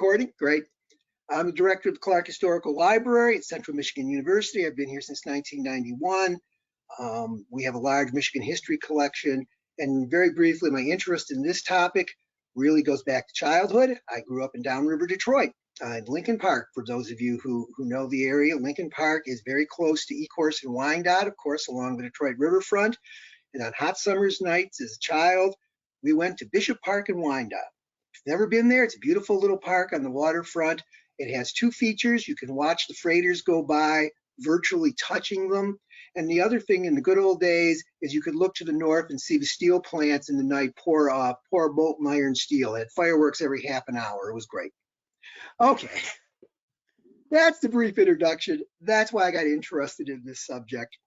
Recording, great. I'm the director of the Clark Historical Library at Central Michigan University. I've been here since 1991. We have a large Michigan history collection. And very briefly, my interest in this topic really goes back to childhood. I grew up in downriver Detroit, in Lincoln Park. For those of you who know the area, Lincoln Park is very close to Ecorse and Wyandotte, of course, along the Detroit riverfront. And on hot summer's nights as a child, we went to Bishop Park in Wyandotte. If you've never been there, it's a beautiful little park on the waterfront. It has two features. You can watch the freighters go by, virtually touching them. And the other thing in the good old days is you could look to the north and see the steel plants in the night pour molten iron steel. It had fireworks every half an hour. It was great. Okay, that's the brief introduction. That's why I got interested in this subject.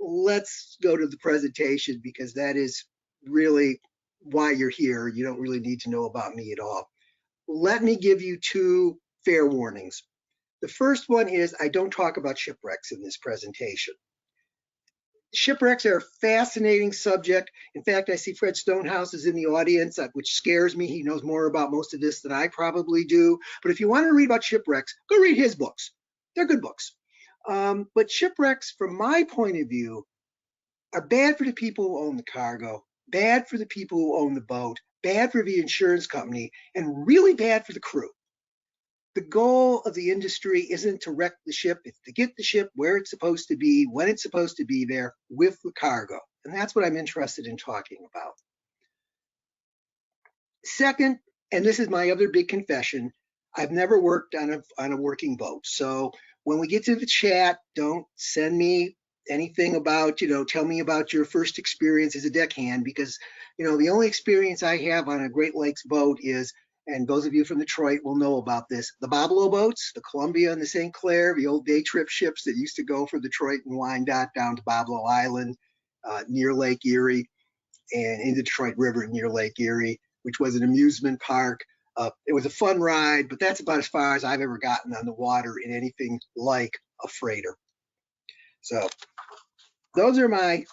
Let's go to the presentation because that is really why you're here. You don't really need to know about me at all. Let me give you two fair warnings. The first one is I don't talk about shipwrecks in this presentation. Shipwrecks are a fascinating subject. In fact, I see Fred Stonehouse is in the audience, which scares me. He knows more about most of this than I probably do. But if you want to read about shipwrecks, go read his books. They're good books. But shipwrecks, from my point of view, are bad for the people who own the cargo, bad for the people who own the boat, bad for the insurance company, and really bad for the crew. The goal of the industry isn't to wreck the ship, it's to get the ship where it's supposed to be, when it's supposed to be there, with the cargo. And that's what I'm interested in talking about. Second, and this is my other big confession, I've never worked on a working boat. So when we get to the chat, don't send me anything about, tell me about your first experience as a deckhand, because, the only experience I have on a Great Lakes boat is, and those of you from Detroit will know about this, the Boblo boats, the Columbia and the St. Clair, the old day trip ships that used to go from Detroit and Wyandotte down to Boblo Island, near Lake Erie, and in the Detroit River near Lake Erie, which was an amusement park. It was a fun ride, but that's about as far as I've ever gotten on the water in anything like a freighter. So those are my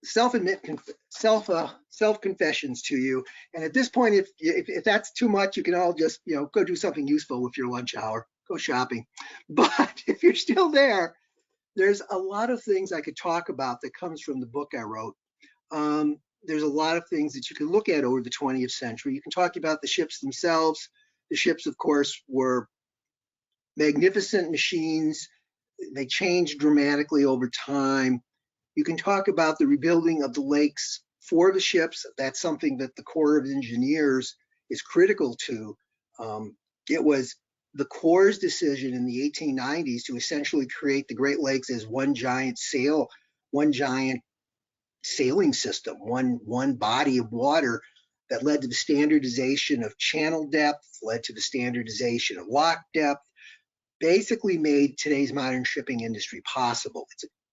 self-confessions to you. And at this point, if that's too much, you can all just, go do something useful with your lunch hour, go shopping. But if you're still there, there's a lot of things I could talk about that comes from the book I wrote. There's a lot of things that you can look at over the 20th century. You can talk about the ships themselves. The ships, of course, were magnificent machines. They changed dramatically over time. You can talk about the rebuilding of the lakes for the ships. That's something that the Corps of Engineers is critical to. It was the Corps' decision in the 1890s to essentially create the Great Lakes as one giant sailing system, one body of water that led to the standardization of channel depth, led to the standardization of lock depth, basically made today's modern shipping industry possible.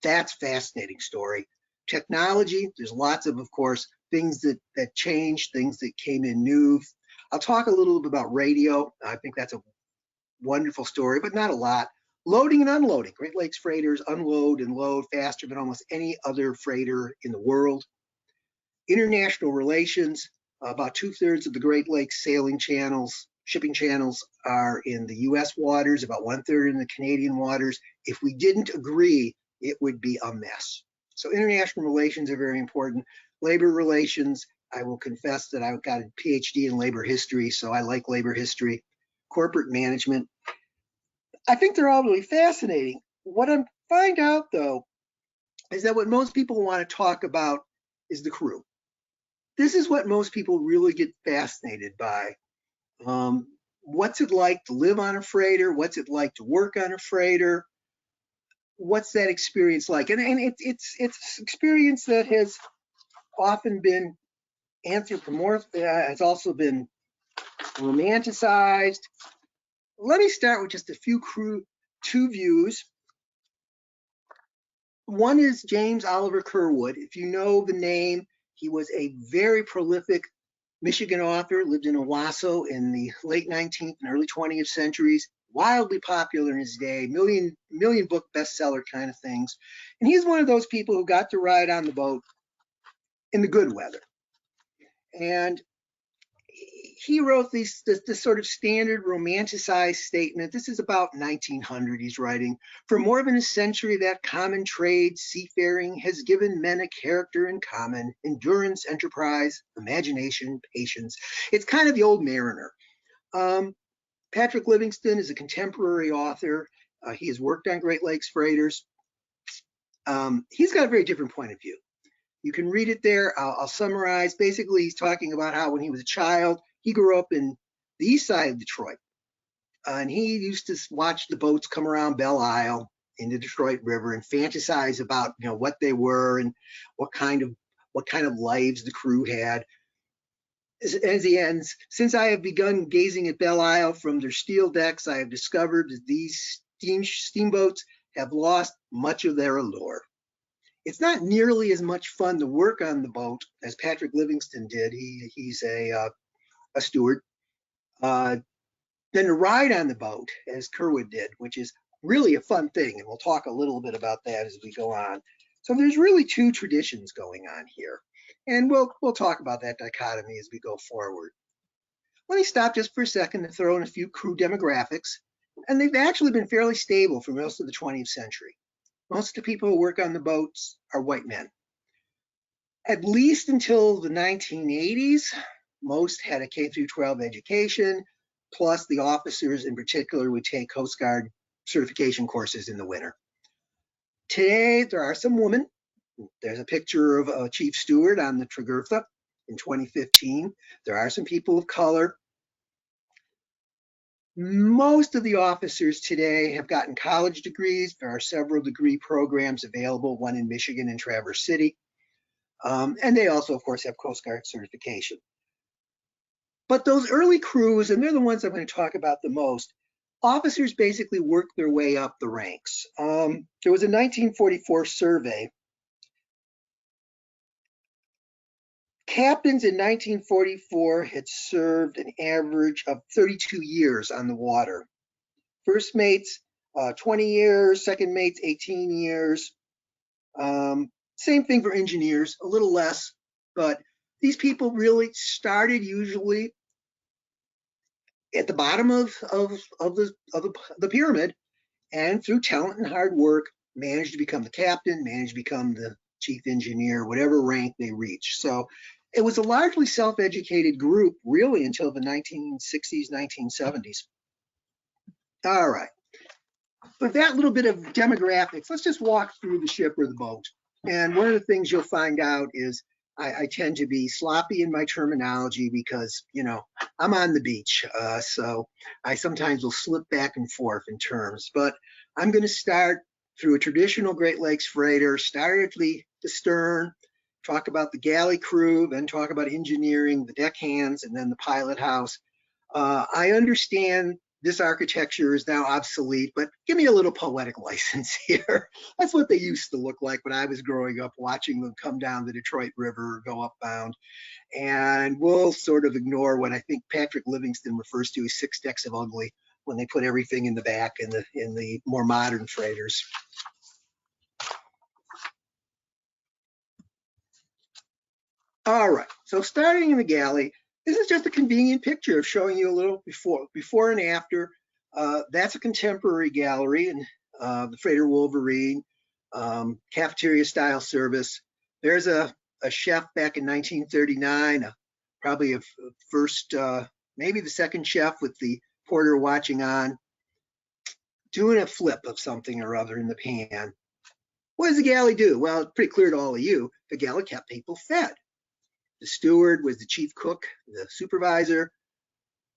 That's a fascinating story. Technology, there's lots of course, things that changed, things that came in new. I'll talk a little bit about radio. I think that's a wonderful story, but not a lot. Loading and unloading. Great Lakes freighters unload and load faster than almost any other freighter in the world. International relations. About 2/3 of the Great Lakes sailing channels, shipping channels, are in the US waters, about 1/3 in the Canadian waters. If we didn't agree, it would be a mess. So international relations are very important. Labor relations, I will confess that I got a PhD in labor history, so I like labor history. Corporate management. I think they're all really fascinating. What I find out, though, is that what most people want to talk about is the crew. This is what most people really get fascinated by. What's it like to live on a freighter? What's it like to work on a freighter? What's that experience like? And it's experience that has often been anthropomorphic, has also been romanticized. Let me start with just a few two views. One is James Oliver Curwood. If you know the name, he was a very prolific Michigan author, lived in Owasso in the late 19th and early 20th centuries, wildly popular in his day, million book bestseller kind of things. And he's one of those people who got to ride on the boat in the good weather. And he wrote this sort of standard romanticized statement. This is about 1900 he's writing. For more than a century, that common trade, seafaring, has given men a character in common: endurance, enterprise, imagination, patience. It's kind of the old mariner. Patrick Livingston is a contemporary author. He has worked on Great Lakes freighters. He's got a very different point of view. You can read it there. I'll summarize. Basically, he's talking about how when he was a child, he grew up in the east side of Detroit. And he used to watch the boats come around Belle Isle in the Detroit River and fantasize about, what they were and what kind of lives the crew had. As he ends, since I have begun gazing at Belle Isle from their steel decks, I have discovered that these steamboats have lost much of their allure. It's not nearly as much fun to work on the boat as Patrick Livingston did. He's a steward. Than to ride on the boat, as Curwood did, which is really a fun thing, and we'll talk a little bit about that as we go on. So there's really two traditions going on here, and we'll talk about that dichotomy as we go forward. Let me stop just for a second to throw in a few crew demographics, and they've actually been fairly stable for most of the 20th century. Most of the people who work on the boats are white men. At least until the 1980s, most had a K through 12 education, plus the officers in particular would take Coast Guard certification courses in the winter. Today, there are some women. There's a picture of a chief steward on the Tregurtha in 2015. There are some people of color. Most of the officers today have gotten college degrees. There are several degree programs available, one in Michigan and Traverse City. And they also, of course, have Coast Guard certification. But those early crews, and they're the ones I'm going to talk about the most, officers basically worked their way up the ranks. There was a 1944 survey. Captains in 1944 had served an average of 32 years on the water. First mates, 20 years, second mates, 18 years. Same thing for engineers, a little less, but these people really started usually at the bottom of the pyramid, and through talent and hard work, managed to become the captain, managed to become the chief engineer, whatever rank they reached. So it was a largely self-educated group, really, until the 1960s, 1970s. All right. With that little bit of demographics, let's just walk through the ship or the boat. And one of the things you'll find out is I tend to be sloppy in my terminology because, I'm on the beach. So I sometimes will slip back and forth in terms. But I'm going to start through a traditional Great Lakes freighter, start at the stern, talk about the galley crew, then talk about engineering, the deckhands, and then the pilot house. I understand this architecture is now obsolete, but give me a little poetic license here. That's what they used to look like when I was growing up, watching them come down the Detroit River or go upbound. And we'll sort of ignore what I think Patrick Livingston refers to as 6 decks of ugly when they put everything in the back in the more modern freighters. All right, so starting in the galley, this is just a convenient picture of showing you a little before and after. That's a contemporary gallery and the freighter Wolverine, cafeteria style service. There's a chef back in 1939, probably a first, maybe the second chef with the porter watching on, doing a flip of something or other in the pan. What does the galley do? Well, it's pretty clear to all of you, the galley kept people fed. The steward was the chief cook, the supervisor.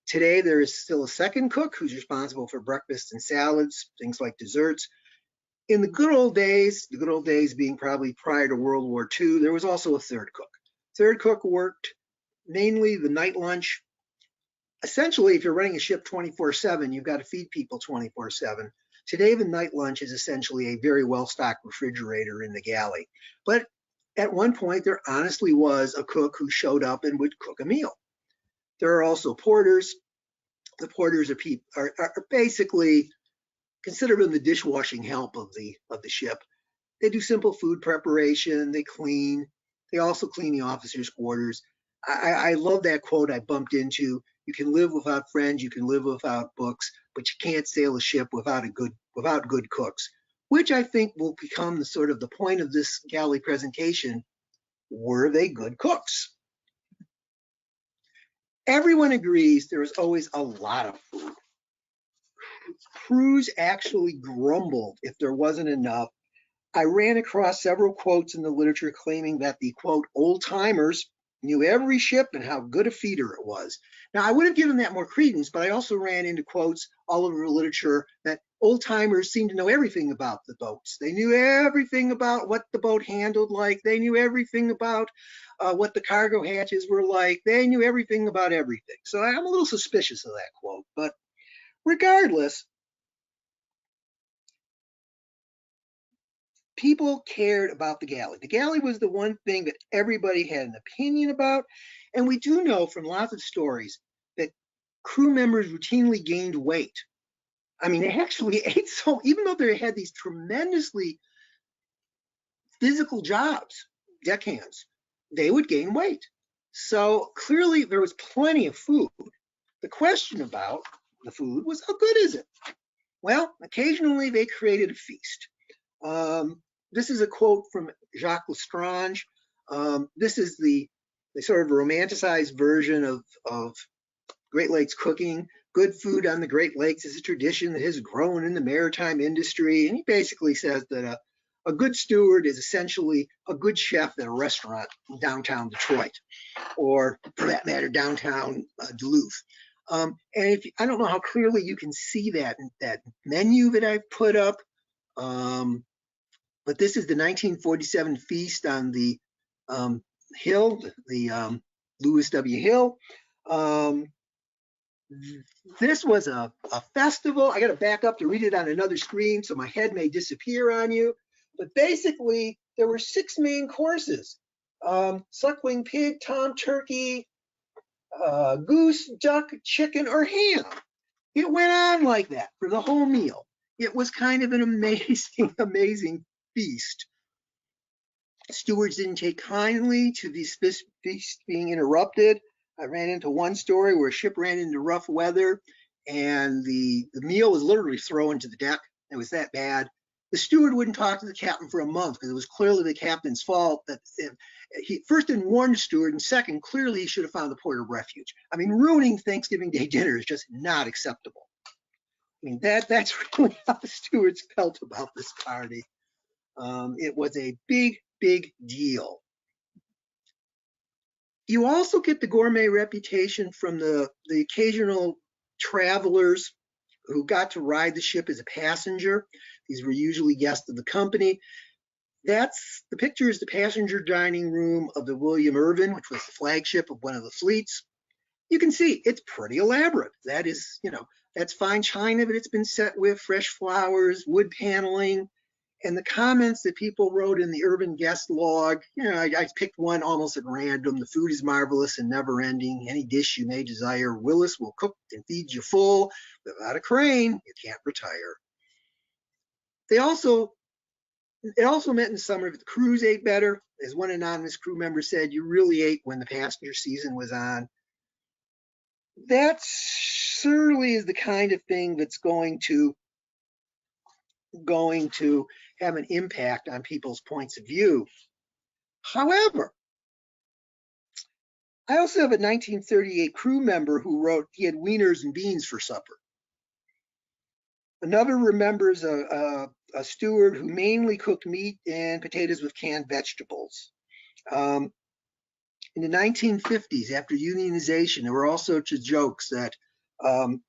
Today, there is still a second cook who's responsible for breakfast and salads, things like desserts. In the good old days being probably prior to World War II, there was also a third cook. Third cook worked mainly the night lunch. Essentially, if you're running a ship 24/7, you've got to feed people 24/7. Today, the night lunch is essentially a very well-stocked refrigerator in the galley. But at one point, there honestly was a cook who showed up and would cook a meal. There are also porters. The porters are basically, consider them the dishwashing help of the ship. They do simple food preparation. They clean. They also clean the officers' quarters. I love that quote I bumped into. You can live without friends, you can live without books, but you can't sail a ship without good cooks, which I think will become the sort of the point of this galley presentation. Were they good cooks? Everyone agrees there is always a lot of food. Crews actually grumbled if there wasn't enough. I ran across several quotes in the literature claiming that the, quote, old timers knew every ship and how good a feeder it was. Now, I would have given that more credence, but I also ran into quotes all over the literature that old timers seemed to know everything about the boats. They knew everything about what the boat handled like. They knew everything about what the cargo hatches were like. They knew everything about everything. So I'm a little suspicious of that quote, but regardless, people cared about the galley. The galley was the one thing that everybody had an opinion about. And we do know from lots of stories that crew members routinely gained weight. I mean, they actually ate so, even though they had these tremendously physical jobs, deckhands, they would gain weight. So clearly there was plenty of food. The question about the food was, how good is it? Well, occasionally they created a feast. This is a quote from Jacques Lestrange. This is the sort of romanticized version of Great Lakes cooking. Good food on the Great Lakes is a tradition that has grown in the maritime industry. And he basically says that a good steward is essentially a good chef at a restaurant in downtown Detroit, or for that matter, downtown Duluth. And I don't know how clearly you can see that menu that I've put up. But this is the 1947 feast on the hill, the Lewis W. Hill. This was a festival. I got to back up to read it on another screen, so my head may disappear on you. But basically, there were 6 main courses: suckling pig, tom turkey, goose, duck, chicken, or ham. It went on like that for the whole meal. It was kind of an amazing feast. Stewards didn't take kindly to this feast being interrupted. I ran into one story where a ship ran into rough weather and the meal was literally thrown to the deck. It was that bad. The steward wouldn't talk to the captain for a month because it was clearly the captain's fault. That he first didn't warn the steward, and second, clearly he should have found the port of refuge. I mean, ruining Thanksgiving Day dinner is just not acceptable. I mean, that's really how the stewards felt about this party. It was a big deal. You also get the gourmet reputation from the occasional travelers who got to ride the ship as a passenger. These were usually guests of the company. The picture is the passenger dining room of the William Irvine, which was the flagship of one of the fleets. You can see it's pretty elaborate. That is, that's fine china, but it's been set with fresh flowers, wood paneling, and the comments that people wrote in the Irvine guest log. I picked one almost at random. The food is marvelous and never ending. Any dish you may desire, Willis will cook and feed you full. Without a crane, you can't retire. It also meant in summer that the crews ate better. As one anonymous crew member said, you really ate when the passenger season was on. That certainly is the kind of thing that's going to have an impact on people's points of view. However, I also have a 1938 crew member who wrote he had wieners and beans for supper. Another remembers a steward who mainly cooked meat and potatoes with canned vegetables. In the 1950s, after unionization, there were all sorts of jokes that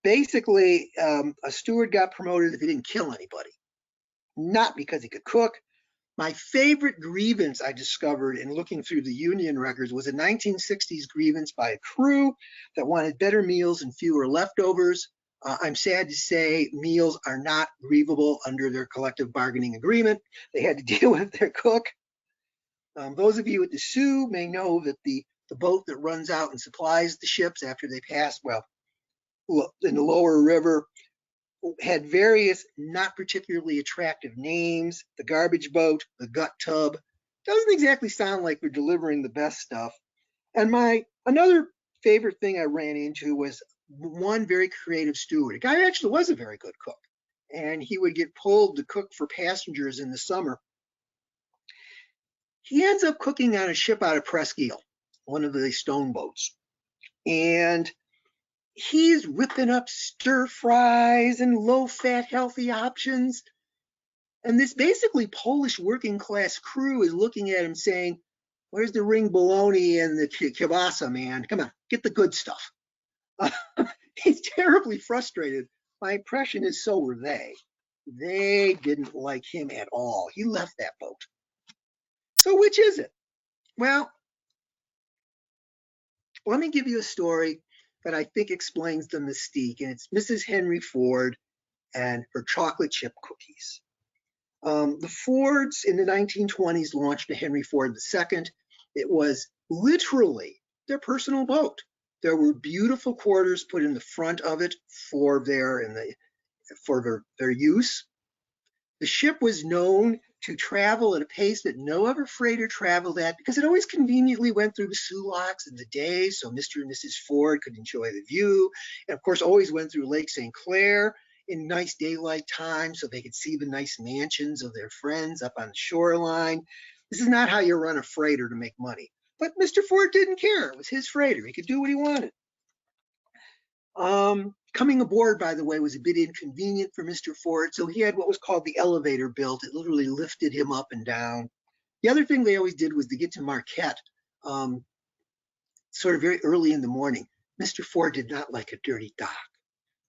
basically a steward got promoted if he didn't kill anybody. Not because he could cook. My favorite grievance I discovered in looking through the union records was a 1960s grievance by a crew that wanted better meals and fewer leftovers. I'm sad to say meals are not grievable under their collective bargaining agreement. They had to deal with their cook. Those of you at the Sioux may know that the boat that runs out and supplies the ships after they pass, in the lower river, had various not particularly attractive names. The garbage boat, the gut tub. Doesn't exactly sound like we're delivering the best stuff. And another favorite thing I ran into was one very creative steward. A guy who actually was a very good cook, and he would get pulled to cook for passengers in the summer. He ends up cooking on a ship out of Presque Isle, one of the stone boats. And he's whipping up stir fries and low-fat, healthy options. And this basically Polish working class crew is looking at him saying, where's the ring bologna and the kielbasa, man? Come on, get the good stuff. He's terribly frustrated. My impression is so were they. They didn't like him at all. He left that boat. So which is it? Well, let me give you a story that I think explains the mystique, and it's Mrs. Henry Ford and her chocolate chip cookies. The Fords in the 1920s launched the Henry Ford II. It was literally their personal boat. There were beautiful quarters put in the front of it for their use. The ship was known to travel at a pace that no other freighter traveled at because it always conveniently went through the Sulaks in the day, so Mr. and Mrs. Ford could enjoy the view. And of course, always went through Lake St. Clair in nice daylight time so they could see the nice mansions of their friends up on the shoreline. This is not how you run a freighter to make money. But Mr. Ford didn't care. It was his freighter. He could do what he wanted. Coming aboard, by the way, was a bit inconvenient for Mr. Ford, so he had what was called the elevator built. It literally lifted him up and down. The other thing they always did was to get to Marquette sort of very early in the morning. Mr. Ford did not like a dirty dock.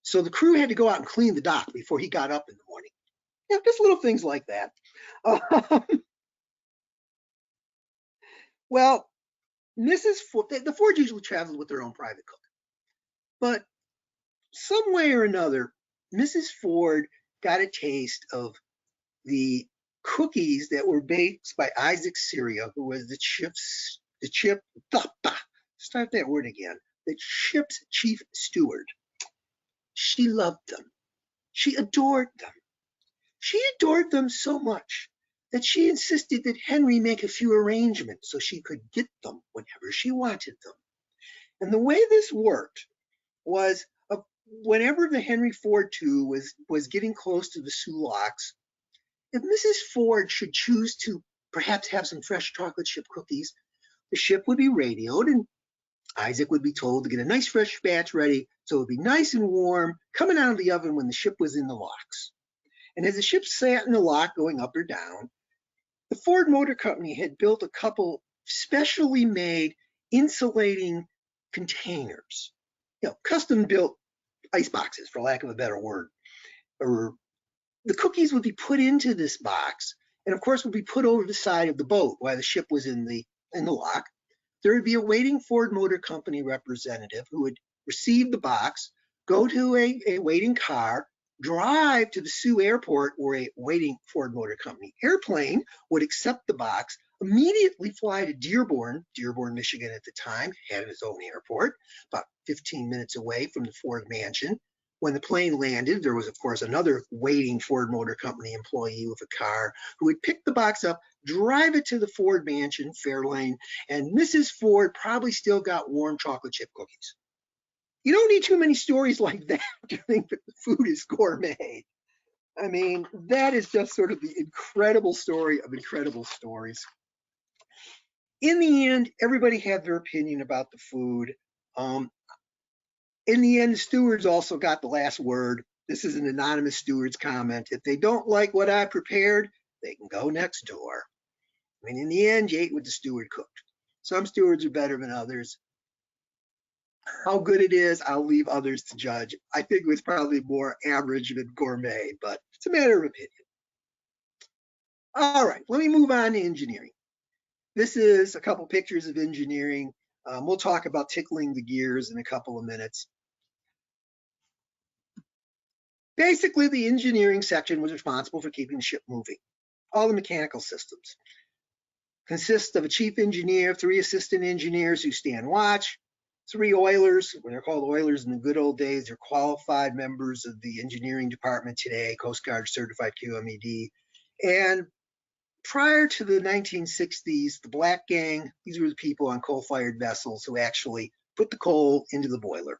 So the crew had to go out and clean the dock before he got up in the morning. Yeah, just little things like that. Well, Mrs. Ford, the Fords usually traveled with their own private cook. But some way or another, Mrs. Ford got a taste of the cookies that were baked by Isaac Syria, who was the ship's chief steward. She loved them. She adored them. She adored them so much that she insisted that Henry make a few arrangements so she could get them whenever she wanted them. And the way this worked was whenever the Henry Ford II was getting close to the Sulaks, if Mrs. Ford should choose to perhaps have some fresh chocolate chip cookies, the ship would be radioed and Isaac would be told to get a nice fresh batch ready so it would be nice and warm coming out of the oven when the ship was in the locks. And as the ship sat in the lock going up or down, the Ford Motor Company had built a couple specially made insulating containers, custom built ice boxes, for lack of a better word. Or the cookies would be put into this box and of course would be put over the side of the boat while the ship was in the lock. There would be a waiting Ford Motor Company representative who would receive the box, go to a waiting car, drive to the Sioux Airport where a waiting Ford Motor Company airplane would accept the box, immediately fly to Dearborn, Michigan at the time, had its own airport, about 15 minutes away from the Ford mansion. When the plane landed, there was, of course, another waiting Ford Motor Company employee with a car who would pick the box up, drive it to the Ford mansion, Fairlane, and Mrs. Ford probably still got warm chocolate chip cookies. You don't need too many stories like that to think that the food is gourmet. I mean, that is just sort of the incredible story of incredible stories. In the end, everybody had their opinion about the food. In the end, the stewards also got the last word. This is an anonymous steward's comment. If they don't like what I prepared, they can go next door. I mean, in the end, you ate what the steward cooked. Some stewards are better than others. How good it is, I'll leave others to judge. I think it was probably more average than gourmet, but it's a matter of opinion. All right, let me move on to engineering. This is a couple pictures of engineering. We'll talk about tickling the gears in a couple of minutes. Basically, the engineering section was responsible for keeping the ship moving. All the mechanical systems consist of a chief engineer, 3 assistant engineers who stand watch, 3 oilers. When they're called oilers in the good old days, they're qualified members of the engineering department today, Coast Guard certified QMED. And prior to the 1960s, the black gang, these were the people on coal-fired vessels who actually put the coal into the boiler.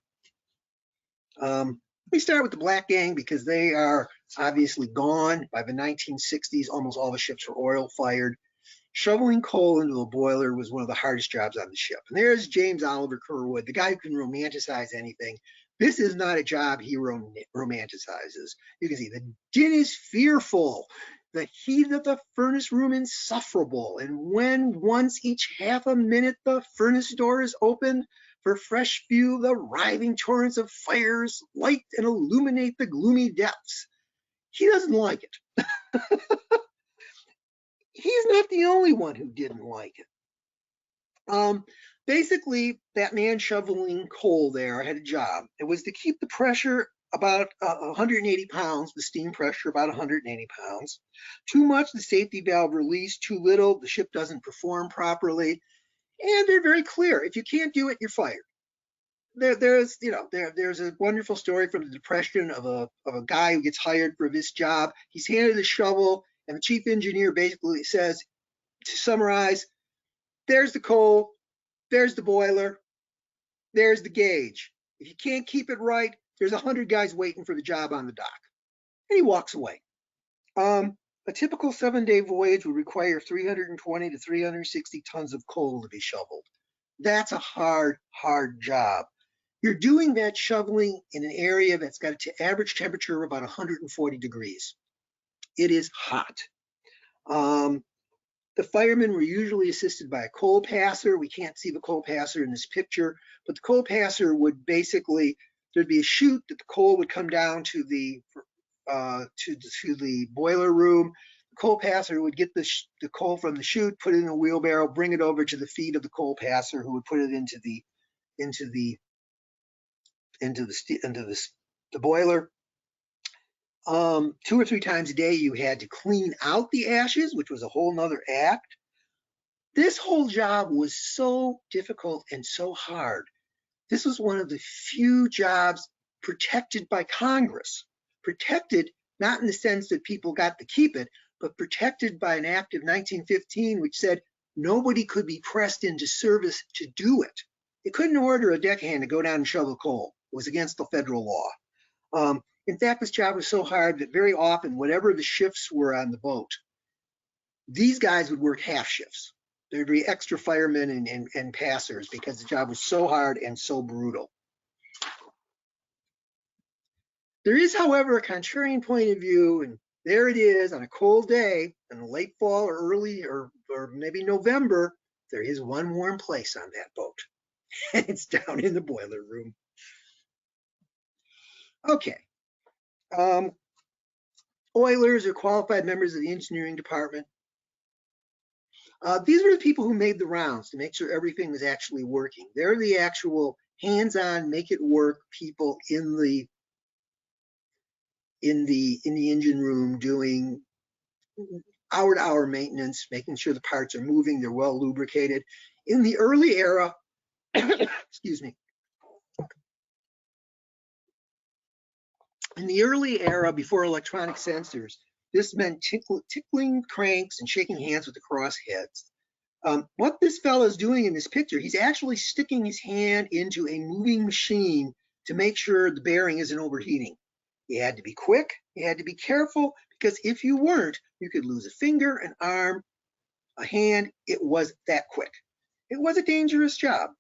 Let me start with the Black Gang because they are obviously gone. By the 1960s, almost all the ships were oil fired. Shoveling coal into a boiler was one of the hardest jobs on the ship. And there's James Oliver Curwood, the guy who can romanticize anything. This is not a job he romanticizes. You can see the din is fearful, the heat of the furnace room insufferable. And when once each half a minute the furnace door is opened, for fresh view the writhing torrents of fires light and illuminate the gloomy depths. He doesn't like it. He's not the only one who didn't like it. Basically, that man shoveling coal there had a job. It was to keep the pressure about 180 pounds, the steam pressure about 180 pounds. Too much, the safety valve released. Too little, the ship doesn't perform properly. And they're very clear. If you can't do it, you're fired. There's a wonderful story from the Depression of a guy who gets hired for this job. He's handed a shovel, and the chief engineer basically says, to summarize, there's the coal, there's the boiler, there's the gauge. If you can't keep it right, there's 100 guys waiting for the job on the dock. And he walks away. A typical 7-day voyage would require 320 to 360 tons of coal to be shoveled. That's a hard, hard job. You're doing that shoveling in an area that's got an average temperature of about 140 degrees. It is hot. The firemen were usually assisted by a coal passer. We can't see the coal passer in this picture, but the coal passer would basically, there'd be a chute that the coal would come down to the boiler room. The coal passer would get the coal from the chute, put it in a wheelbarrow, bring it over to the feet of the coal passer, who would put it into the boiler. 2 or 3 times a day, you had to clean out the ashes, which was a whole nother act. This whole job was so difficult and so hard. This was one of the few jobs protected by Congress. Protected, not in the sense that people got to keep it, but protected by an act of 1915, which said nobody could be pressed into service to do it. They couldn't order a deckhand to go down and shovel coal. It was against the federal law. In fact, this job was so hard that very often, whatever the shifts were on the boat, these guys would work half shifts. There'd be extra firemen and passers because the job was so hard and so brutal. There is, however, a contrarian point of view, and there it is on a cold day in the late fall or early or maybe November. There is one warm place on that boat, and it's down in the boiler room. Okay. Oilers are qualified members of the engineering department. These were the people who made the rounds to make sure everything was actually working. They're the actual hands-on, make it work people in the engine room doing hour-to-hour maintenance, making sure the parts are moving, they're well lubricated. In the early era, excuse me. In the early era, before electronic sensors, this meant tickling cranks and shaking hands with the crossheads. What this fellow is doing in this picture, he's actually sticking his hand into a moving machine to make sure the bearing isn't overheating. You had to be quick, you had to be careful, because if you weren't, you could lose a finger, an arm, a hand. It was that quick. It was a dangerous job.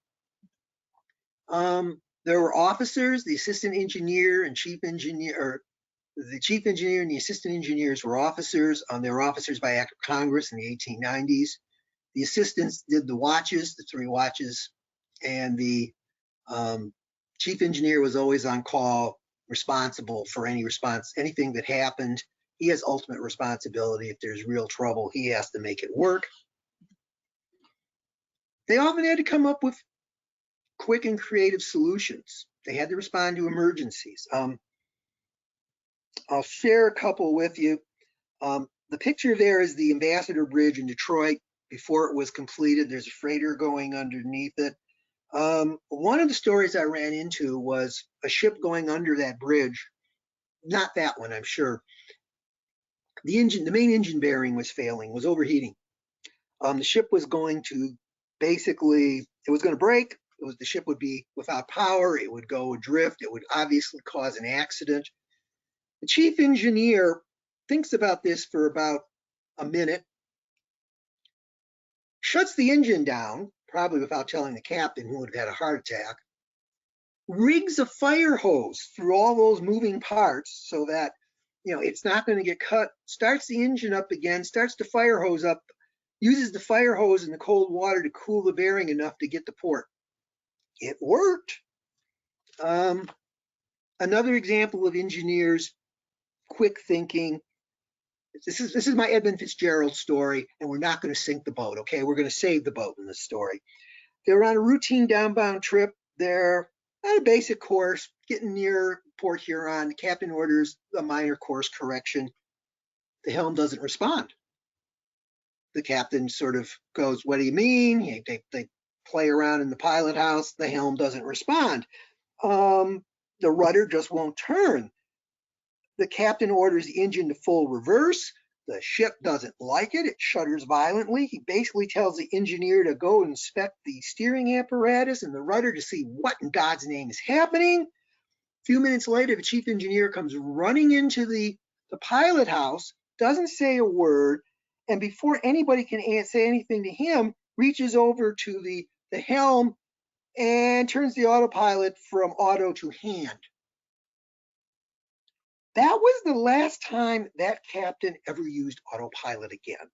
There were officers, the assistant engineer and chief engineer, or the chief engineer and the assistant engineers were officers. They were officers by act of Congress in the 1890s. The assistants did the watches, the 3 watches, and the chief engineer was always on call, responsible for anything that happened. He has ultimate responsibility. If there's real trouble, he has to make it work. They often had to come up with quick and creative solutions. They had to respond to emergencies. I'll share a couple with you. The picture there is the Ambassador Bridge in Detroit. Before it was completed, there's a freighter going underneath it. One of the stories I ran into was a ship going under that bridge. Not that one, I'm sure. The main engine bearing was failing, was overheating. The ship was going to it was going to break. The ship would be without power, it would go adrift, it would obviously cause an accident. The chief engineer thinks about this for about a minute, shuts the engine down, probably without telling the captain, who would have had a heart attack, rigs a fire hose through all those moving parts so that it's not going to get cut, starts the engine up again, starts the fire hose up, uses the fire hose in the cold water to cool the bearing enough to get to port. It worked. Another example of engineers quick thinking. This is my Edmund Fitzgerald story, and we're not going to sink the boat, okay? We're going to save the boat in this story. They're on a routine downbound trip. They're on a basic course, getting near Port Huron. The captain orders a minor course correction. The helm doesn't respond. The captain sort of goes, "What do you mean?" They play around in the pilot house. The helm doesn't respond. The rudder just won't turn. The captain orders the engine to full reverse. The ship doesn't like it. It shudders violently. He basically tells the engineer to go inspect the steering apparatus and the rudder to see what in God's name is happening. A few minutes later, the chief engineer comes running into the pilot house, doesn't say a word, and before anybody can say anything to him, reaches over to the helm and turns the autopilot from auto to hand. That was the last time that captain ever used autopilot again.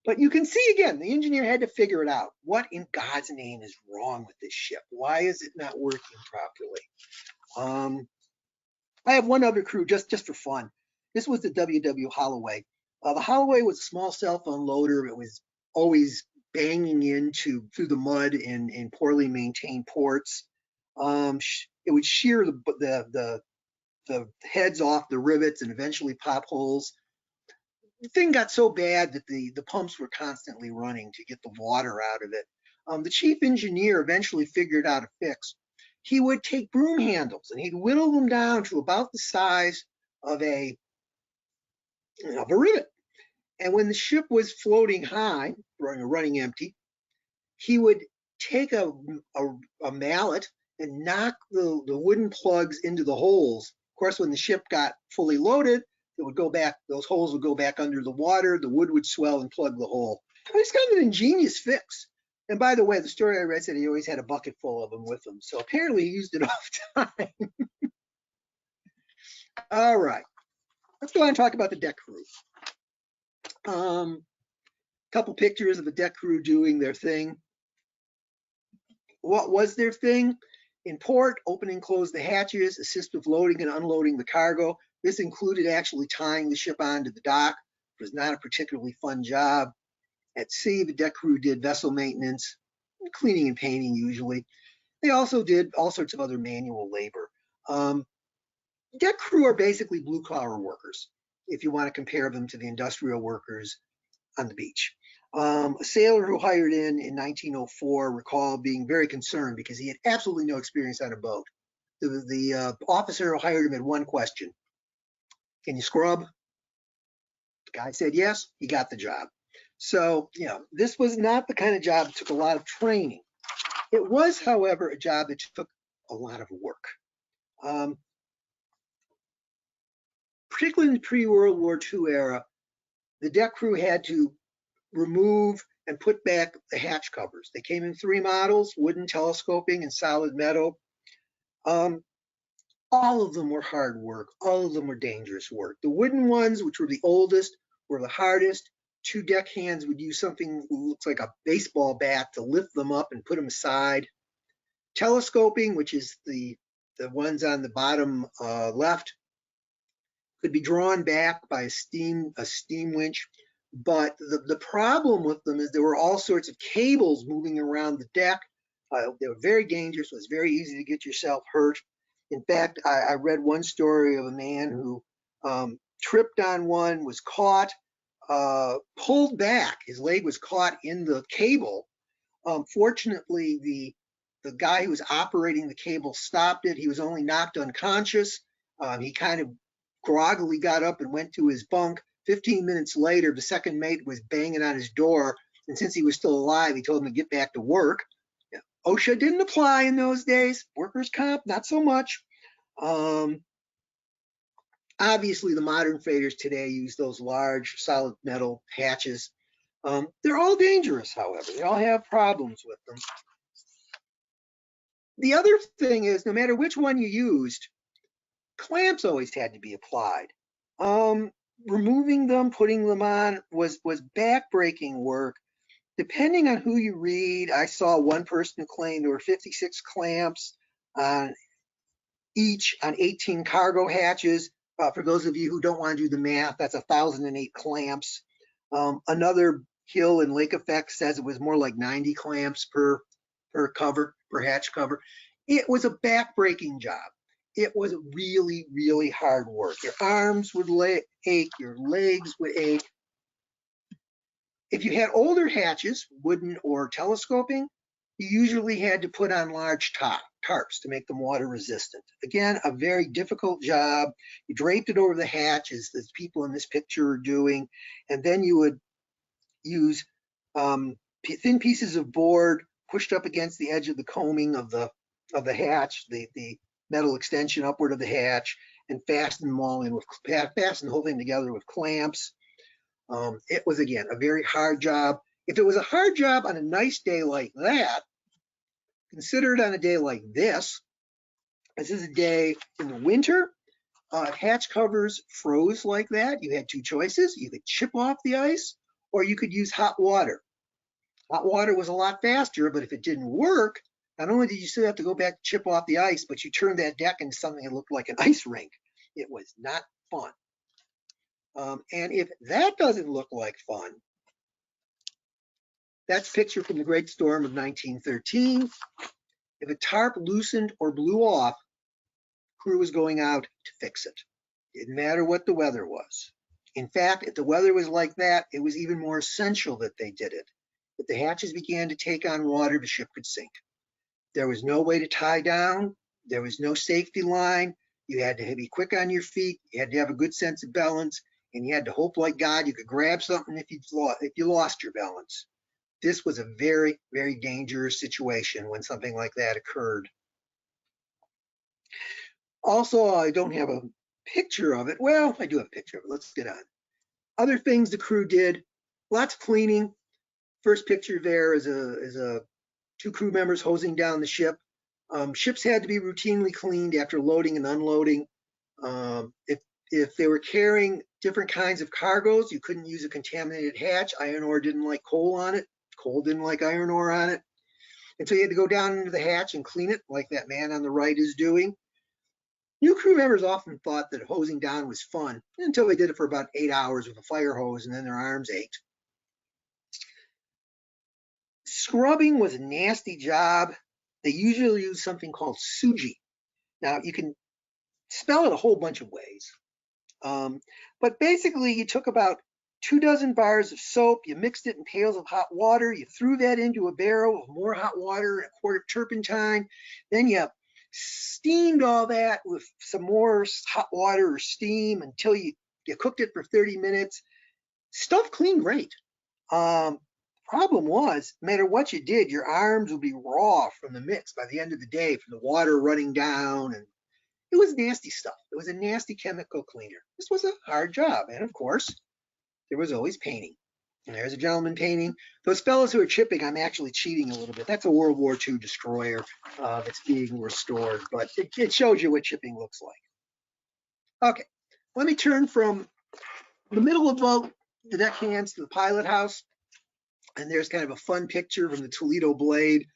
But you can see again, the engineer had to figure it out. What in God's name is wrong with this ship? Why is it not working properly? I have one other crew just for fun. This was the WW Holloway. The Holloway was a small cell phone loader. It was always banging through the mud in poorly maintained ports. It would shear the heads off the rivets and eventually pop holes. The thing got so bad that the pumps were constantly running to get the water out of it. The chief engineer eventually figured out a fix. He would take broom handles and he'd whittle them down to about the size of a rivet. And when the ship was floating high, running empty, he would take a mallet and knock the wooden plugs into the holes. Of course, when the ship got fully loaded, it would go back, those holes would go back under the water, the wood would swell and plug the hole. It's kind of an ingenious fix. And by the way, the story I read said he always had a bucket full of them with him. So apparently he used it all the time. All right, let's go on and talk about the deck crew. Couple pictures of the deck crew doing their thing. What was their thing? In port, open and close the hatches, assist with loading and unloading the cargo. This included actually tying the ship onto the dock. It was not a particularly fun job. At sea, the deck crew did vessel maintenance, cleaning and painting usually. They also did all sorts of other manual labor. Deck crew are basically blue-collar workers, if you want to compare them to the industrial workers on the beach. A sailor who hired in 1904 recalled being very concerned because he had absolutely no experience on a boat. The officer who hired him had one question: "Can you scrub?" The guy said yes, he got the job. So, this was not the kind of job that took a lot of training. It was, however, a job that took a lot of work. Particularly in the pre-World War II era, the deck crew had to remove and put back the hatch covers. They came in 3 models: wooden, telescoping, and solid metal. All of them were hard work. All of them were dangerous work. The wooden ones, which were the oldest, were the hardest. 2 deck hands would use something that looks like a baseball bat to lift them up and put them aside. Telescoping, which is the ones on the bottom left, could be drawn back by a steam winch. But the problem with them is there were all sorts of cables moving around the deck. They were very dangerous. It was very easy to get yourself hurt. In fact, I read one story of a man who tripped on one, was caught, pulled back. His leg was caught in the cable. Fortunately, the guy who was operating the cable stopped it. He was only knocked unconscious. He kind of groggily got up and went to his bunk. 15 minutes later, the second mate was banging on his door, and since he was still alive, he told him to get back to work. OSHA didn't apply in those days. Workers' comp, not so much. Obviously, the modern freighters today use those large solid metal hatches. They're all dangerous, however. They all have problems with them. The other thing is, no matter which one you used, clamps always had to be applied. Removing them, putting them on was back-breaking work. Depending on who you read, I saw one person claim there were 56 clamps on each on 18 cargo hatches. For those of you who don't want to do the math, that's 1,008 clamps. Another Hill and Lake Effect says it was more like 90 clamps per hatch cover. It was a back-breaking job. It was really, really hard work. Your arms would ache, your legs would ache. If you had older hatches, wooden or telescoping, you usually had to put on large tarps to make them water resistant. Again, a very difficult job. You draped it over the hatch, as the people in this picture are doing, and then you would use thin pieces of board pushed up against the edge of the coaming of the hatch, the metal extension upward of the hatch, and fasten them all in with fasten the whole thing together with clamps. It was, again, a very hard job. If it was a hard job on a nice day like that, consider it on a day like this. This is a day in the winter. Hatch covers froze like that. You had two choices. You could chip off the ice, or you could use hot water. Hot water was a lot faster, but if it didn't work, not only did you still have to go back to chip off the ice, but you turned that deck into something that looked like an ice rink. It was not fun. And if that doesn't look like fun, that's a picture from the Great Storm of 1913. If a tarp loosened or blew off, crew was going out to fix it. Didn't matter what the weather was. In fact, if the weather was like that, it was even more essential that they did it. If the hatches began to take on water, the ship could sink. There was no way to tie down. There was no safety line. You had to be quick on your feet. You had to have a good sense of balance, and you had to hope like God you could grab something if you lost your balance. This was a very, very dangerous situation when something like that occurred. Also, I don't have a picture of it. Well, I do have a picture of it. Let's get on. Other things the crew did, lots of cleaning. First picture there is two crew members hosing down the ship. Ships had to be routinely cleaned after loading and unloading. If they were carrying different kinds of cargoes, you couldn't use a contaminated hatch. Iron ore didn't like coal on it. Coal didn't like iron ore on it. And so you had to go down into the hatch and clean it like that man on the right is doing. New crew members often thought that hosing down was fun until they did it for about 8 hours with a fire hose, and then their arms ached. Scrubbing was a nasty job. They usually use something called suji. Now, you can spell it a whole bunch of ways. But basically, you took about 24 bars of soap, you mixed it in pails of hot water, you threw that into a barrel with more hot water and a quart of turpentine, then you steamed all that with some more hot water or steam until you cooked it for 30 minutes. Stuff cleaned great. Problem was, no matter what you did, your arms would be raw from the mix by the end of the day, from the water running down, and it was nasty stuff. It was a nasty chemical cleaner. This was a hard job, and of course, there was always painting. And there's a gentleman painting. Those fellows who are chipping, I'm actually cheating a little bit. That's a World War II destroyer that's being restored, but it shows you what chipping looks like. Okay, let me turn from the middle of the deckhands to the pilot house. And there's kind of a fun picture from the Toledo Blade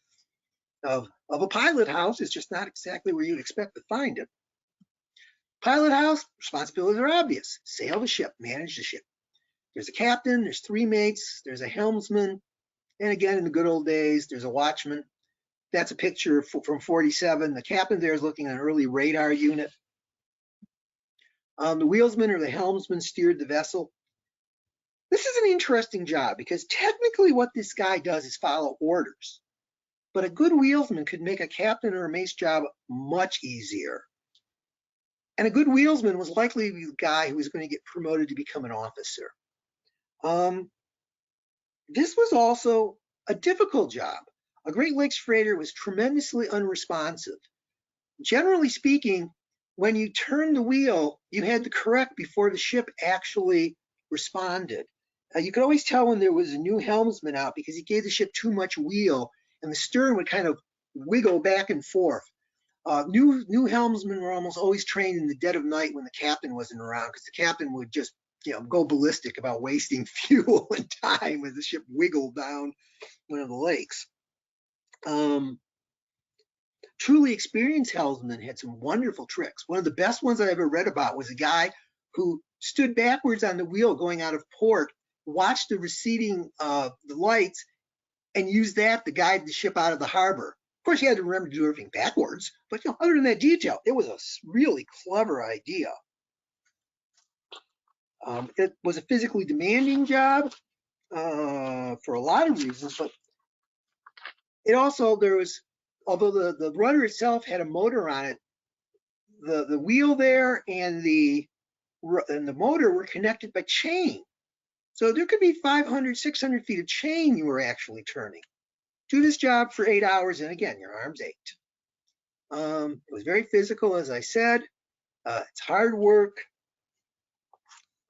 of a pilot house. It's just not exactly where you'd expect to find it. Pilot house, responsibilities are obvious. Sail the ship, manage the ship. There's a captain, there's 3 mates, there's a helmsman, and again, in the good old days, there's a watchman. That's a picture from 47. The captain there is looking at an early radar unit. The wheelsman or the helmsman steered the vessel. This is an interesting job because technically what this guy does is follow orders, but a good wheelsman could make a captain or a mate's job much easier. And a good wheelsman was likely to be the guy who was going to get promoted to become an officer. This was also a difficult job. A Great Lakes freighter was tremendously unresponsive. Generally speaking, when you turned the wheel, you had to correct before the ship actually responded. You could always tell when there was a new helmsman out because he gave the ship too much wheel and the stern would kind of wiggle back and forth. New helmsmen were almost always trained in the dead of night when the captain wasn't around because the captain would just go ballistic about wasting fuel and time as the ship wiggled down one of the lakes. Truly experienced helmsmen had some wonderful tricks. One of the best ones I ever read about was a guy who stood backwards on the wheel going out of port, watched the receding the lights, and used that to guide the ship out of the harbor. Of course, you had to remember to do everything backwards, but other than that detail, it was a really clever idea. It was a physically demanding job for a lot of reasons, but it also, although the rudder itself had a motor on it, the wheel there and the motor were connected by chain. So there could be 500, 600 feet of chain you were actually turning. Do this job for 8 hours, and again, your arms ached. It was very physical, as I said. It's hard work.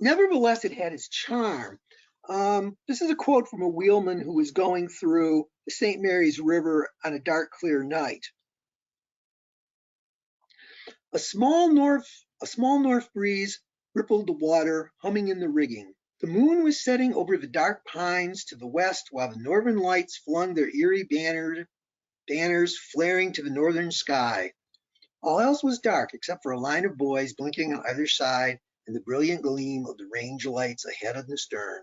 Nevertheless, it had its charm. This is a quote from a wheelman who was going through the St. Mary's River on a dark, clear night. A small north breeze rippled the water, humming in the rigging. The moon was setting over the dark pines to the west, while the northern lights flung their eerie banners flaring to the northern sky. All else was dark except for a line of boys blinking on either side and the brilliant gleam of the range lights ahead of the stern.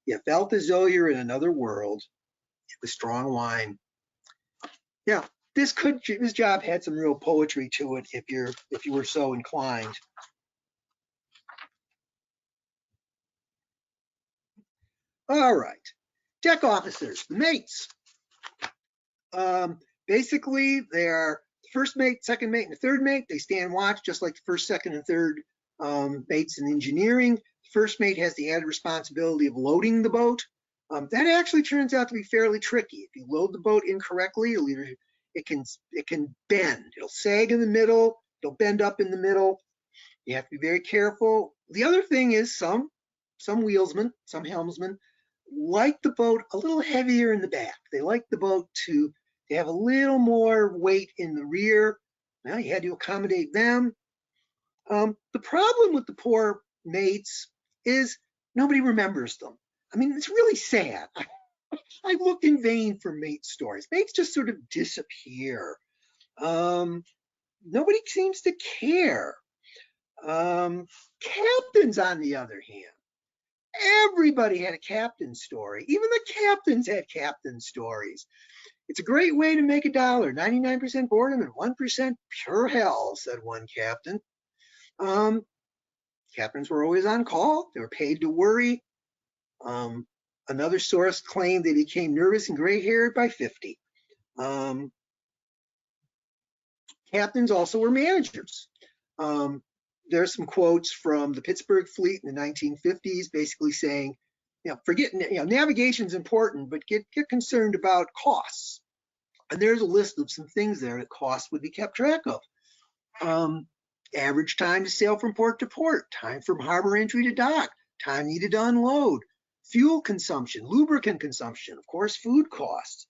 You felt as though you're in another world. It was strong wine. Yeah, this job had some real poetry to it if you were so inclined. All right, deck officers, the mates. Basically, they're the first mate, second mate, and the third mate. They stand watch just like the first, second, and third mates in engineering. The first mate has the added responsibility of loading the boat. That actually turns out to be fairly tricky. If you load the boat incorrectly, it can bend. It'll sag in the middle. It'll bend up in the middle. You have to be very careful. The other thing is some wheelsmen, some helmsmen, like the boat a little heavier in the back. They like the boat to have a little more weight in the rear. Now you had to accommodate them. The problem with the poor mates is nobody remembers them. I mean, it's really sad. I looked in vain for mate stories. Mates just sort of disappear. Nobody seems to care. Captains, on the other hand, everybody had a captain story. Even the captains had captain stories. It's a great way to make $1. 99% boredom and 1% pure hell, said one captain. Captains were always on call. They were paid to worry. Another source claimed they became nervous and gray-haired by 50. Captains also were managers. There's some quotes from the Pittsburgh fleet in the 1950s, basically saying, forget, navigation's important, but get concerned about costs. And there's a list of some things there that costs would be kept track of. Average time to sail from port to port, time from harbor entry to dock, time needed to unload, fuel consumption, lubricant consumption, of course, food costs.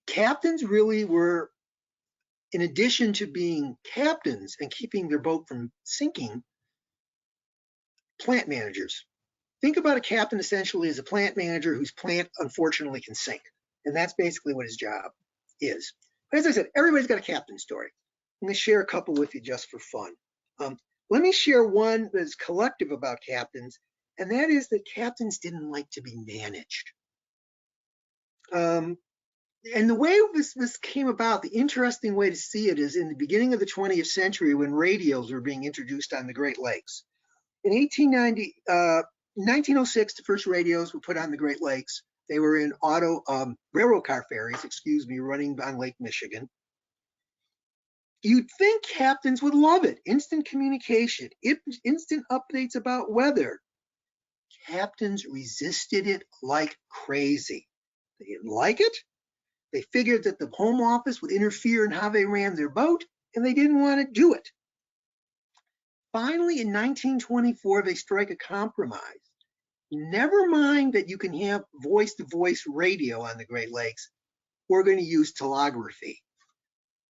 Captains really were, in addition to being captains and keeping their boat from sinking, plant managers. Think about a captain essentially as a plant manager whose plant unfortunately can sink. And that's basically what his job is. But as I said, everybody's got a captain story. I'm going to share a couple with you just for fun. Let me share one that's collective about captains, and that is that captains didn't like to be managed. And the way this came about, the interesting way to see it is in the beginning of the 20th century when radios were being introduced on the Great Lakes. In 1906, the first radios were put on the Great Lakes. They were in railroad car ferries, running on Lake Michigan. You'd think captains would love it. Instant communication, instant updates about weather. captains resisted it like crazy. They didn't like it. They figured that the Home Office would interfere in how they ran their boat, and they didn't want to do it. Finally, in 1924, they strike a compromise. Never mind that you can have voice-to-voice radio on the Great Lakes. We're going to use telegraphy.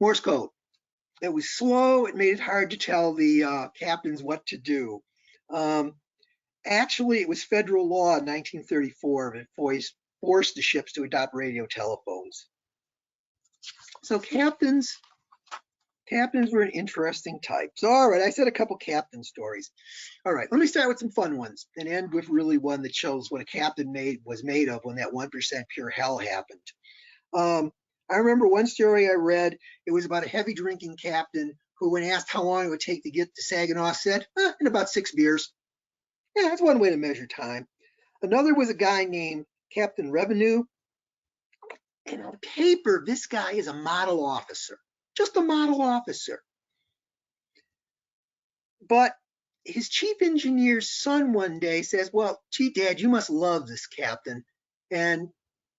Morse code. It was slow. It made it hard to tell the captains what to do. Actually, it was federal law in 1934 that forced the ships to adopt radio telephones. So captains were an interesting type. So, all right, I said a couple captain stories. All right, let me start with some fun ones and end with really one that shows what a captain was made of when that 1% pure hell happened. I remember one story I read. It was about a heavy drinking captain who, when asked how long it would take to get to Saginaw, said, in about 6 beers. Yeah, that's one way to measure time. Another was a guy named Captain Revenue. And on paper, this guy is a model officer, just a model officer. But his chief engineer's son one day says, well, gee, Dad, you must love this captain. And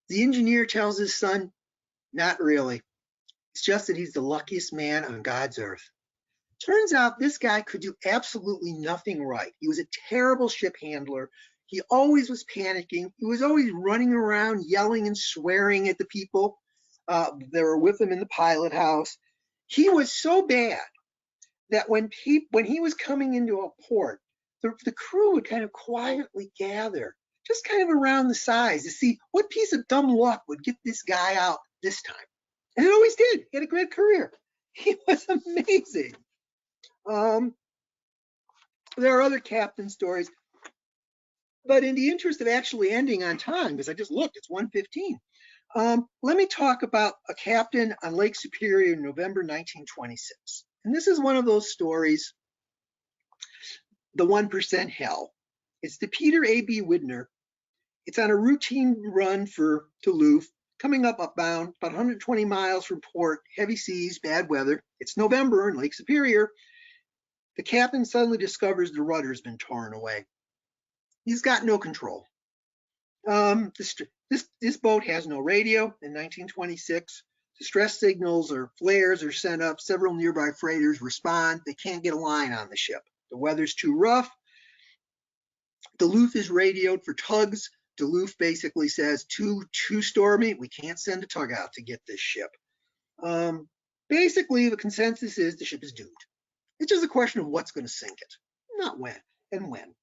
the engineer tells his son, not really. It's just that he's the luckiest man on God's earth. Turns out this guy could do absolutely nothing right. He was a terrible ship handler. He always was panicking. He was always running around yelling and swearing at the people that were with him in the pilot house. He was so bad that when he was coming into a port, the crew would kind of quietly gather, just kind of around the sides to see what piece of dumb luck would get this guy out this time. And it always did. He had a great career. He was amazing. There are other captain stories, but in the interest of actually ending on time, because I just looked, it's 1:15. Let me talk about a captain on Lake Superior in November 1926. And this is one of those stories, the 1% hell. It's the Peter A.B. Widner. It's on a routine run for Duluth, coming up upbound, about 120 miles from port, heavy seas, bad weather. It's November in Lake Superior. The captain suddenly discovers the rudder's been torn away. He's got no control. This boat has no radio in 1926. Distress signals or flares are sent up. Several nearby freighters respond. They can't get a line on the ship. The weather's too rough. Duluth is radioed for tugs. Duluth basically says, too stormy. We can't send a tug out to get this ship. Basically, the consensus is the ship is doomed. It's just a question of what's going to sink it, not when and when.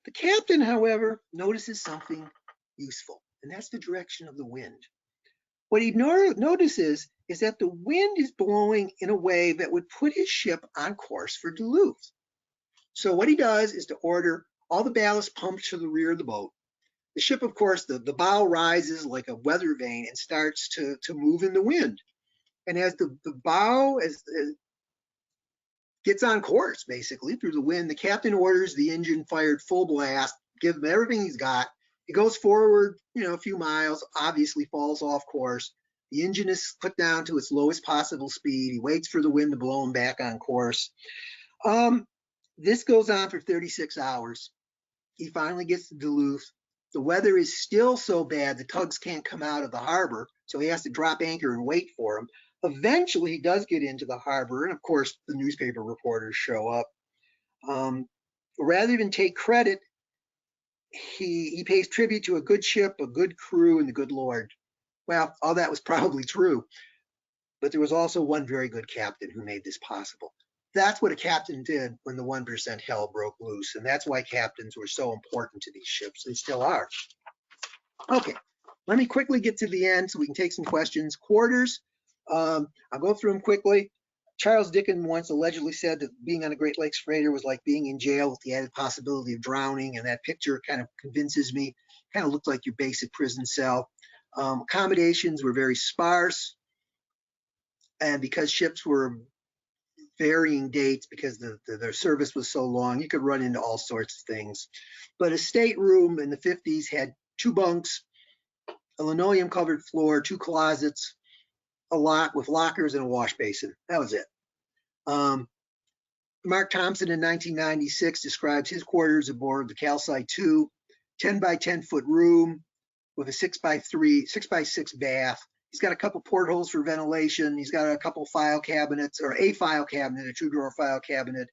The captain, however, notices something useful, and that's the direction of the wind. What he notices is that the wind is blowing in a way that would put his ship on course for Duluth. So what he does is to order all the ballast pumped to the rear of the boat. The ship, of course, the bow rises like a weather vane and starts to move in the wind. And as the bow gets on course, basically, through the wind, the captain orders the engine fired full blast, give him everything he's got. It goes forward, a few miles, obviously falls off course. The engine is put down to its lowest possible speed. He waits for the wind to blow him back on course. This goes on for 36 hours. He finally gets to Duluth. The weather is still so bad the tugs can't come out of the harbor, so he has to drop anchor and wait for him. Eventually, he does get into the harbor, and of course, the newspaper reporters show up. Rather than take credit, he pays tribute to a good ship, a good crew, and the good Lord. Well, all that was probably true, but there was also one very good captain who made this possible. That's what a captain did when the 1% hell broke loose, and that's why captains were so important to these ships. They still are. Okay, let me quickly get to the end so we can take some questions. Quarters. I'll go through them quickly. Charles Dickens once allegedly said that being on a Great Lakes freighter was like being in jail with the added possibility of drowning, and that picture kind of convinces me. Kind of looked like your basic prison cell. Accommodations were very sparse, and because ships were varying dates, because their service was so long, you could run into all sorts of things. But a stateroom in the 50s had 2 bunks, a linoleum covered floor, 2 closets, a lock with lockers and a wash basin. That was it. Mark Thompson in 1996 describes his quarters aboard the Calcite 2, 10 by 10 foot room with a 6 by 6 bath. He's got a couple portholes for ventilation. He's got a couple file cabinets, or a file cabinet, a 2-drawer file cabinet,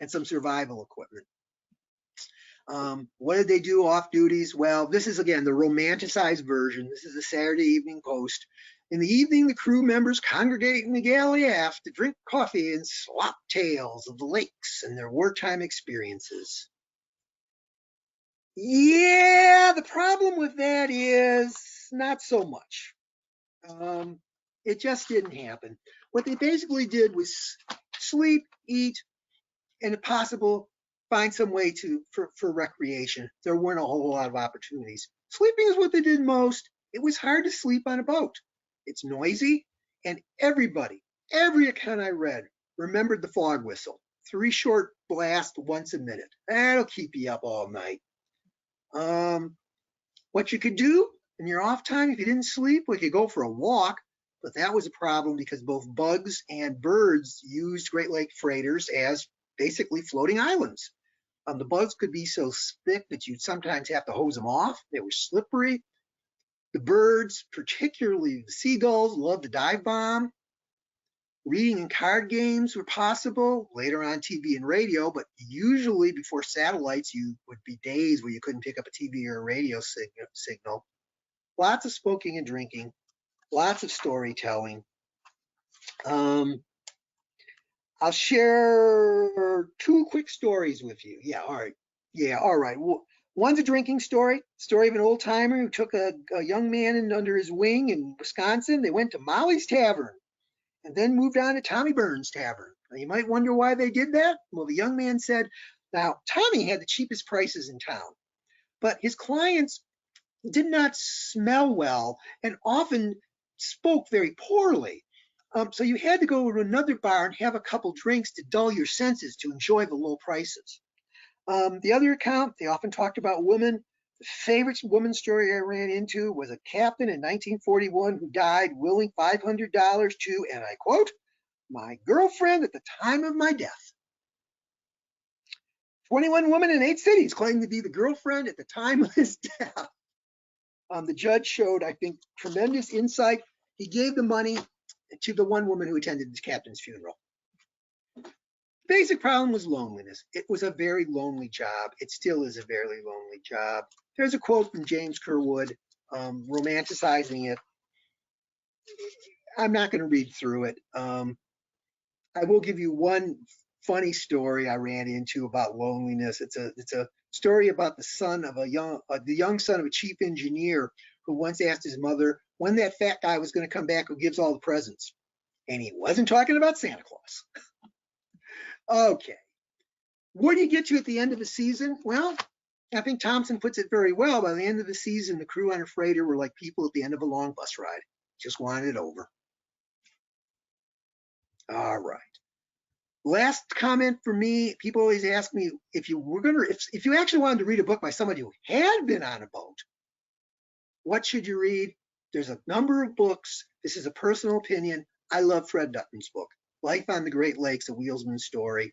and some survival equipment. What did they do off duties? Well, this is, again, the romanticized version. This is the Saturday Evening Post. In the evening, the crew members congregate in the galley aft to drink coffee and swap tales of the lakes and their wartime experiences. Yeah, the problem with that is not so much. It just didn't happen. What they basically did was sleep, eat, and if possible, find some way for recreation. There weren't a whole lot of opportunities. Sleeping is what they did most. It was hard to sleep on a boat. It's noisy, and every account I read remembered the fog whistle. 3 short blasts once a minute. That'll keep you up all night. What you could do in your off time, if you didn't sleep, we could go for a walk, but that was a problem because both bugs and birds used Great Lake freighters as basically floating islands. The bugs could be so thick that you'd sometimes have to hose them off. They were slippery. The birds, particularly the seagulls, loved to dive bomb. Reading and card games were possible, later on TV and radio, but usually before satellites, you would be days where you couldn't pick up a TV or a radio signal. Lots of smoking and drinking, lots of storytelling. I'll share 2 quick stories with you. Yeah, all right. One's a drinking story of an old timer who took a young man under his wing in Wisconsin. They went to Molly's Tavern and then moved on to Tommy Burns Tavern. Now, you might wonder why they did that. Well, the young man said, now, Tommy had the cheapest prices in town, but his clients did not smell well and often spoke very poorly. So you had to go to another bar and have a couple drinks to dull your senses to enjoy the low prices. The other account, they often talked about women. The favorite woman story I ran into was a captain in 1941 who died willing $500 to, and I quote, my girlfriend at the time of my death. 21 women in 8 cities claimed to be the girlfriend at the time of his death. The judge showed, I think, tremendous insight. He gave the money to the one woman who attended the captain's funeral. Basic problem was loneliness. It was a very lonely job. It still is a very lonely job. There's a quote from James Kerwood, romanticizing it. I'm not going to read through it. I will give you one funny story I ran into about loneliness. It's a story about the young son of a chief engineer who once asked his mother when that fat guy was going to come back who gives all the presents. And he wasn't talking about Santa Claus. Okay. What do you get to at the end of a season? Well, I think Thompson puts it very well. By the end of the season, the crew on a freighter were like people at the end of a long bus ride. Just wanted it over. All right. Last comment for me, people always ask me if you actually wanted to read a book by somebody who had been on a boat, what should you read? There's a number of books. This is a personal opinion. I love Fred Dutton's book, Life on the Great Lakes, A Wheelsman's Story.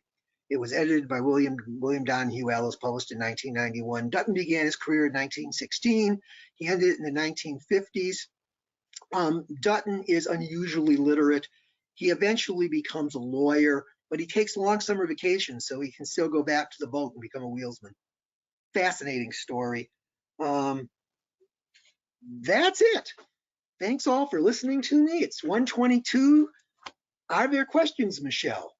It was edited by William Donahue Ellis, published in 1991. Dutton began his career in 1916. He ended it in the 1950s. Dutton is unusually literate. He eventually becomes a lawyer, but he takes long summer vacations so he can still go back to the boat and become a wheelsman. Fascinating story. That's it. Thanks all for listening to me. It's 1:22. Are there questions, Michelle?